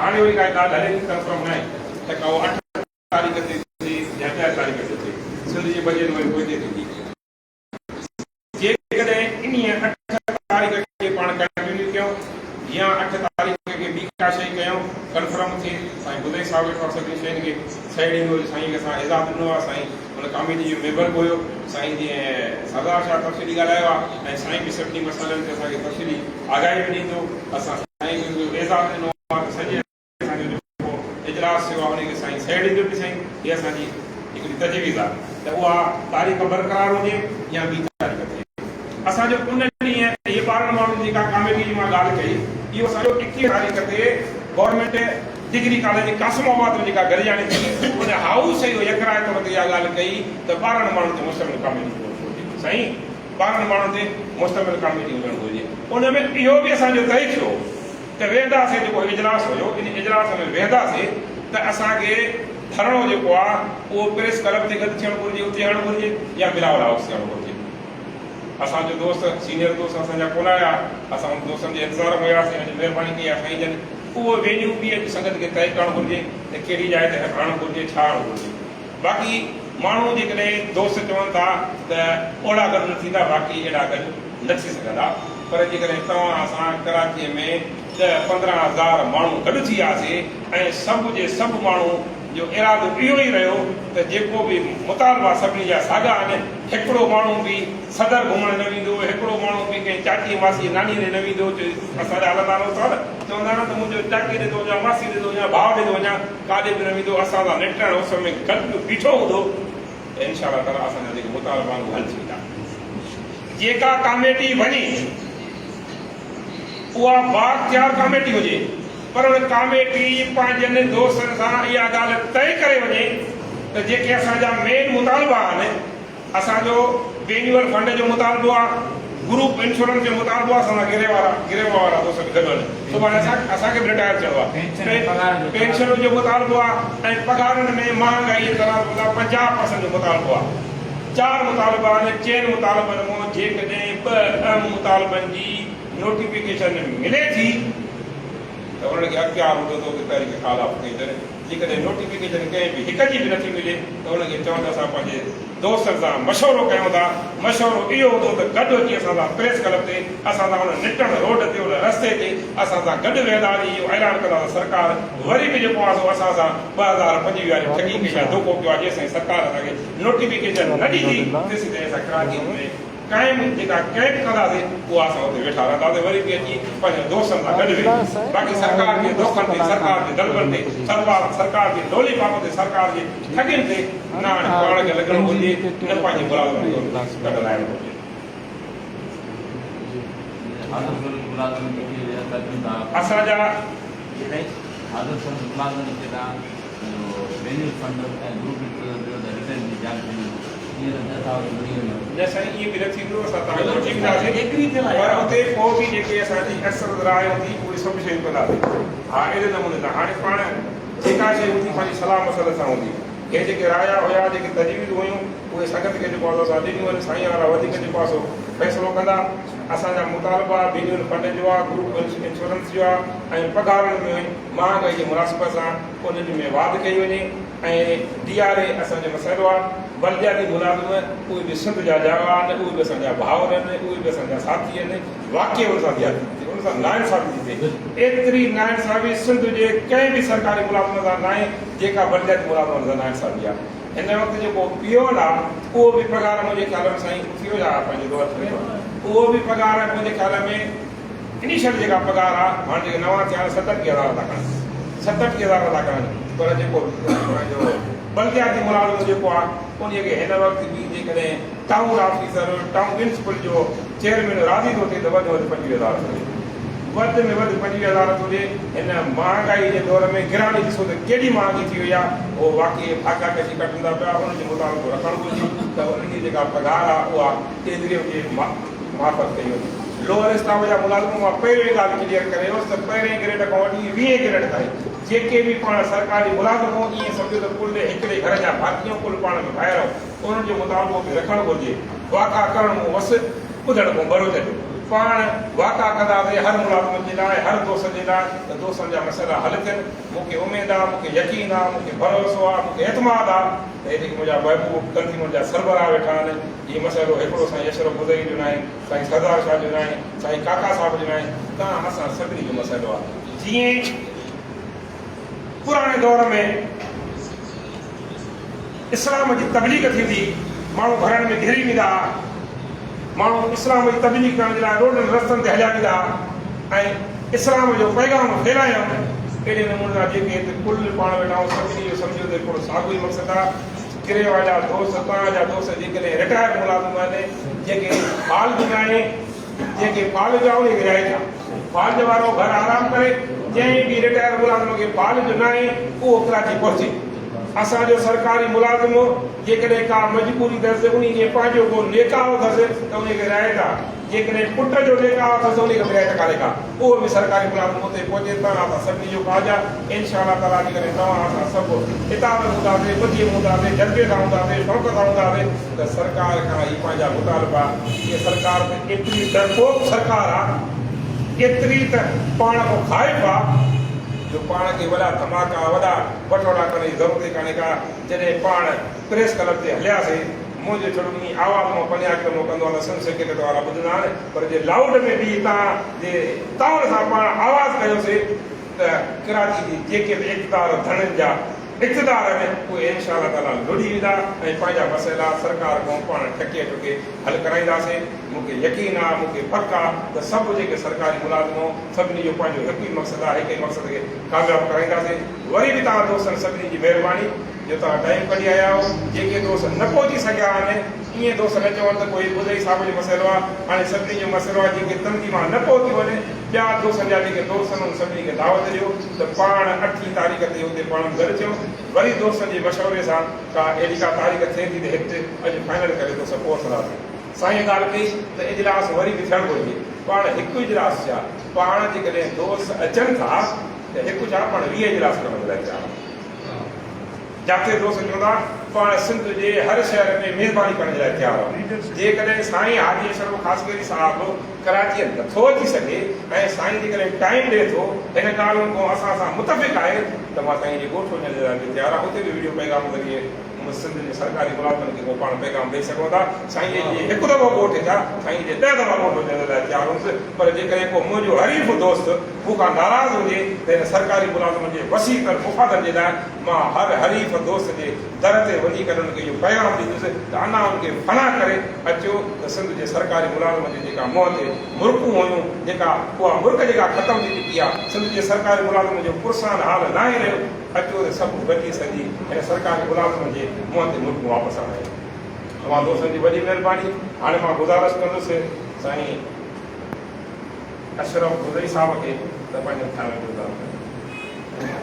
हाणे वरी काई ॻाल्हि हले थी कंफर्म न आहे त का 8 तारीख़ ते थी या 4 तारीख़ ते थिए सिंध जी बजट वरी पोइ थींदी जेकॾहिं इन 8 तारीख़ खे पाण कंटिन्यू कयूं या 8 तारीख़ खे ॿी का शइ कयूं कंफर्म थिए साईं ॿुधई साहिब वेठो सभिनी शयुनि खे साइड ईंदो साईं खे असां इज़ाफ़ ॾिनो आहे साईं हुन कमेटी जो मेंबर हुयो साईं जीअं सरदार शाह तफ़सीली ॻाल्हायो आहे ऐं साईं बि सभिनी मसइलनि ते असांखे तफ़सीली आगाही बि ॾींदो असां साईं खे इज़ाफ़ ॾिनो आहे सॼे असांजो जेको इजलास थियो आहे हुनखे साईं साइड ईंदो बि साईं हीअ असांजी हिकिड़ी तजवीज़ आहे त उहा तारीख़ बरक़रार हुजे या ॿी तारीख़ थिए असांजो उन ॾींहुं इहे 12 माण्हुनि जी जेका कमेटी जी मां ॻाल्हि कई इहो असांजो 21 तारीख़ ते गवर्नमेंट डिग्री कॉलेज कासिमाबाद में जेका गॾिजाणी थी उन हाउस इहो यकराए तौर ते इहा ॻाल्हि कई त 12 माण्हुनि ते मुश्तमिल कमेटी साईं 12 माण्हुनि ते मुश्तमिल कमेटी हुजणु घुरिजे उन में इहो बि असांजो तइ थियो त वेंदासीं जेको इजलास हुयो इन इजलास में वेंदासीं त असांखे धरणो जेको आहे उहो प्रेस क्लब ते गॾु थियणु घुरिजे उते हणणु घुरिजे या बिलावल हाउस थियणु घुरिजे असांजो दोस्त सीनियर दोस्त असांजा कोन आया असां उन दोस्तनि जे इंतज़ार में हुयासीं हिन जी महिरबानी कई आहे साईं जन उहो वेन्यू बि संगत खे तइ करणु घुरिजे त कहिड़ी जाइ ते हणणु घुरिजे छा हणणु घुरिजे बाक़ी माण्हू जेकॾहिं दोस्त चवनि था त ओड़ा गॾु न थींदा बाक़ी अहिड़ा गॾु न थी सघंदा पर जेकॾहिं तव्हां असां कराचीअ में 10-15 हज़ार माण्हू गॾु थी वियासीं ऐं सभु जे सभु माण्हू जो इरादो इहो ई रहियो त जेको बि मुतालबा सभिनी जा साॻा आहिनि हिकिड़ो माण्हू बि सदर घुमणु न वेंदो हिकिड़ो माण्हू बि कंहिं चाची मासी नानी ॾे न वेंदो असांजा हलंदा रहूं था न चवंदा न त मुंहिंजो चाची ॾे थो वञा मासी ॾे थो वञा भाउ ॾे थो वञा काॾे बि न वेंदो असां सां निकिरण उस में गॾु बीठो हूंदो त इनशा ताला असांजा जेके मुतालबा आहिनि हल थी वेंदा जेका कमेटी वञे उहा बाख़्तियार कमेटी हुजे पर उन कमेटी पंहिंजनि दोस्तनि सां इहा ॻाल्हि तइ करे वञे त जेके असांजा मेन मुतालबा आहिनि असांजो बेन्यूअल फंड जो मुतालबो आहे ग्रुप इंश्योरेंस जो मुतालबो आहे असांजा गिरेवा वारा दोस्त बि गॾु आहिनि सुभाणे असांखे बि रिटायर थियो आहे पेंशन जो मुतालबो आहे ऐं पघारनि में महांगाई जे तनाज़ 50% जो मुतालबो आहे 4 मुतालबा आहिनि 4 मुतालबनि मां जेकॾहिं 2 अहम मुतालबनि जी नोटिफिकेशन मिले थी त उन्हनि खे अख़्तियार हूंदो त उते तारीख़ खाला कई करे जेकॾहिं नोटिफिकेशन कंहिं बि हिक जी बि नथी मिले त उनखे चवनि असां पंहिंजे दोस्तनि सां मशवरो कयूं था मशवरो इहो हूंदो त गॾु अची असां सां प्रेस क्लब ते असां सां हुन निकरण रोड ते उन रस्ते ते असां सां गॾु वेंदासीं इहो ऐलान कंदासीं सरकार वरी बि जेको आहे असां सां 2025 वारी ठगी कई आहे धोखो कयो आहे जेसिताईं सरकार असांखे नोटिफिकेशन न ॾींदी तेसिताईं असां कराची में कायम जेका कैंप कंदासीं उहा असां हुते वेठा रहंदासीं वरी बि अची पंहिंजे दोस्तनि सां गॾु वेही बाक़ी सरकार जे धोखनि ते सरकार जे दलबनि ते सरकार जे लोली पाप ते सरकार जे ठगियुनि ते न हाणे पाण खे लॻणु घुरिजे न पंहिंजे मुलाज़िमनि खे गॾु लाइणु घुरिजे असांजा साईं इहे बि न थींदो असां तव्हांखे पर उते पोइ बि जेके असांजी अक्सर राय हूंदी उहे सभु शयूं कंदासीं हा अहिड़े नमूने सां हाणे पाण जेका शइ हूंदी पंहिंजी सलाह मसल सां हूंदी हे जेके राया हुया जेके तजवीज़ हुयूं उहे संगत खे जेको असां ॾिनियूं आहिनि साईं वारा वधीक जेको आहे सो फ़ैसिलो कंदा असांजा मुतालबा बेन्यूअल फंड जो आहे ग्रुप इंश्योरेंस जो आहे ऐं पघारनि में महांगाई जे मुनासिबत सां उन्हनि में वाध कई वञे ऐं DRA असांजो मसइलो आहे बलदियाती मुलाज़िम उहे बि सिंध जा जावा आहिनि उहे बि असांजा भाउर आहिनि उहे बि असांजा साथी आहिनि वाक़ई उन सां ज़्यादती थी उन सां नाइंसाफ़ी थी थिए एतिरी नाइंसाफ़ी सिंध जे कंहिं बि सरकारी मुलाज़िम सां न आहे जेका बलदियाती मुलाज़िम सां नाइंसाफ़ी आहे हिन वक़्तु जेको पियोन आहे उहो बि पघार मुंहिंजे ख़्याल में साईं थियो आहे पंहिंजे दौर में उहो बि पघार मुंहिंजे ख़्याल में इनिशियल जेका पघार आहे हाणे जेके नवां थिया 37,000 था कनि 37,000 था कनि पर जेको पंहिंजो बलदियाती मुलाज़िम जेको आहे उन खे हिन वक़्तु बि जेकॾहिं टाउन ऑफिसर टाउन प्रिंसिपल जो चेयरमैन राज़ी थो थिए त वधि में वधि 25,000 वधि में वधि 25,000 थो ॾिए हिन महांगाई जे दौर में गिराणी ॾिसो त केॾी महांगी थी वई आहे उहो वाक़ई फाका कशी कटंदा पिया उनजो मुताबिक़ रखणु घुरिजे त उनजी जेका पघार आहे उहा केतिरे जे माफ़त कई वञे लोअर स्टाफ जा मुलाज़िम मां पहिरियों ॻाल्हि क्लियर करे वियुसि त पहिरें ग्रेड खां वठी 20 ग्रेड ताईं जेके बि पाण सरकारी मुलाज़िम ईअं सम्झो त कुल हिकिड़े घर जा भातियूं कुल पाण में ॿाहिरि उन्हनि जो मुतालबो बि रखणु घुरिजे वाका करणु मूं वसि ॿुधण मूं भरोसे पाण वाक़ा कंदासीं हर मुलाज़िम जे लाइ, हर दोस्त जे लाइ, त दोस्तनि जा मसइला हल थियनि। मूंखे उमेद आहे, मूंखे यकीन आहे, मूंखे भरोसो आहे, मूंखे एतमाद आहे त हेॾे मुंहिंजा महबूब कंथी मुंहिंजा सरबराह वेठा आहिनि। इहो मसइलो हिकिड़ो साईं अशरफ बुज़ई जो न आहे, साईं सरदार शाह जो न आहे, साईं काका साहिब जो न आहे, तव्हां असां सभिनी जो मसइलो आहे। जीअं पुराणे दौर में इस्लाम जी तबलीग थींदी, माण्हू घरनि में घिरी वेंदा, माण्हू इस्लाम जी तबलीग करण जे लाइ रोडनि रस्तनि ते हलिया वेंदा ऐं इस्लाम जो पैगाम फैलायूं। अहिड़े नमूने सां जेके हिते कुल पाण वेठा आहियूं सभिनी जो सम्झो त हिकिड़ो साॻियो ई मक़सदु आहे। किरे वारा दोस्त, तव्हांजा दोस्त जेकॾहिं रिटायर मुलाज़िम आहिनि, जेके फाल बि न आहे, जेके फाल जा उन खे रहे फाल वारो घर आराम करे, जंहिं बि रिटायर मुलाज़िम खे फाल जो न आहे उहो कराची पहुचे। असांजो सरकारी मुलाज़िम जेकॾहिं का मजबूरी अथसि, उन खे पंहिंजो को नेकाह अथसि त उनखे रिआयत आहे। जेकॾहिं पुट जो नेकाह अथसि उनखे रिआयत कान्हे का, उहो बि सरकारी मुलाज़िम हुते पहुचे। तव्हां असां सभिनी जो काज आहे इंशाअल्लाह ताला जेकॾहिं तव्हां असां सभु किताब हूंदासीं, ॿुधी हूंदासीं, जज़्बे सां हूंदासीं, शौक़ सां हूंदासीं त सरकार खां ई पंहिंजा मुतालबा, इहा सरकार त एतिरी डरपोक सरकार आहे, एतिरी त पाण खां ख़ाइफ़ आहे जो पाण खे वॾा धमाका, वॾा बटोड़ा करण जी ज़रूरत ई कान्हे का। जॾहिं पाण प्रेस क्लब ते हलियासीं, मुंहिंजो छो ॾींहुं आवाज़ मां पनियाक में कंदो आहे, सन सेक्रेटरी वारा ॿुधंदा आहिनि, पर जे लाउड में बि तव्हां जे ताउन सां पाण आवाज़ कयोसीं त कराची जी जेके बि इक़्तिदार धणनि जा इक़्तिदार आहिनि उहे इंशाअल्लाह ताला लुड़ी वेंदा ऐं पंहिंजा मसइला सरकार खां पाण ठके ठुके हल कराईंदासीं। मूंखे यकीन आहे, मूंखे पक आहे त सभु जेके सरकारी मुलाज़िम सभिनी जो पंहिंजो हिकु ई मक़सदु आहे, हिकु ई मक़सद खे कामयाबु कराईंदासीं। वरी बि तव्हां दोस्तनि सभिनी जी महिरबानी जो तव्हां टाइम कढी आया आहियो। जेके दोस्त न पहुची सघिया आहिनि, ईअं दोस्त न चवनि त कोई बुज़ई साहिब जो मसइलो आहे, हाणे सभिनी जो मसइलो आहे। जेके तनक़ीमां न पहुती वञे, ॿिया दोस्तनि जा जेके दोस्त आहिनि उन सभिनी खे दावत ॾियो त पाण 8 तारीख़ ते हुते पाण गॾु थियूं। वरी दोस्तनि जे मशवरे सां का अहिड़ी का तारीख़ थिए थी त हिते अॼु फाइनल करे थो सभु पहुचंदासीं। साईं ॻाल्हि कई त इजलास वरी बि थियणु घुरिजे। पाण हिकु इजलास छा, पाण जेकॾहिं दोस्त अचनि था त हिकु छा पाण 20 इजलास करण जे लाइ तयारु। जिते दोस्त चवंदा पाण सिंध जे हर शहर में मेज़बानी करण जे लाइ तयारु आहे। जेकॾहिं साईं हाजी अशरफ ख़ासकरी साहिबु कराचीअ नथो अची सघे ऐं साईं जेकॾहिं टाइम ॾिए थो, हिन ॻाल्हियुनि खां असां सां मुतफ़िक़ आहे त मां साईं जे ॻोठ वञण जे लाइ बि तयारु आहे। हुते बि वीडियो पैगाम ज़रिए सिंध जे सरकारी मुलाज़िमनि खे पोइ पाण पैगाम ॾेई सघूं था। साईं जे हिकु दफ़ो ॻोठ जा, साईं जे 10 दफ़ा ॻोठ वञण जे लाइ तयारु हुउसि। पर जेकॾहिं को मुंहिंजो हरीफ़ दोस्त मूंखां नाराज़ हुजे त हिन सरकारी मुलाज़िमनि जे वसी कर मुफ़ादत जे लाइ मां हर हरीफ़ दोस्त जे दर ते वञी करे हुनखे इहो पैगाम ॾींदुसि त अञा हुनखे फना करे अचो त सिंध जे सरकारी मुलाज़िमनि जी जेका मौत मुल्कूं हुयूं, जेका उहा मुल्क जेका ख़तमु थी चुकी आहे, सिंध जे सरकारी मुलाज़िम जो पुरसान हाल न आहे रहियो। अचो त सभु गॾिजी सॼी हिन सरकारी मुलाज़िमनि जे मुंहं ते मुल्क वापसि आणे। तव्हां दोस्तनि जी वॾी महिरबानी। हाणे मां गुज़ारिश कंदुसि साईं अशरफ बुज़ई साहिब खे त पंहिंजो ख़्यालु गुज़ारियो।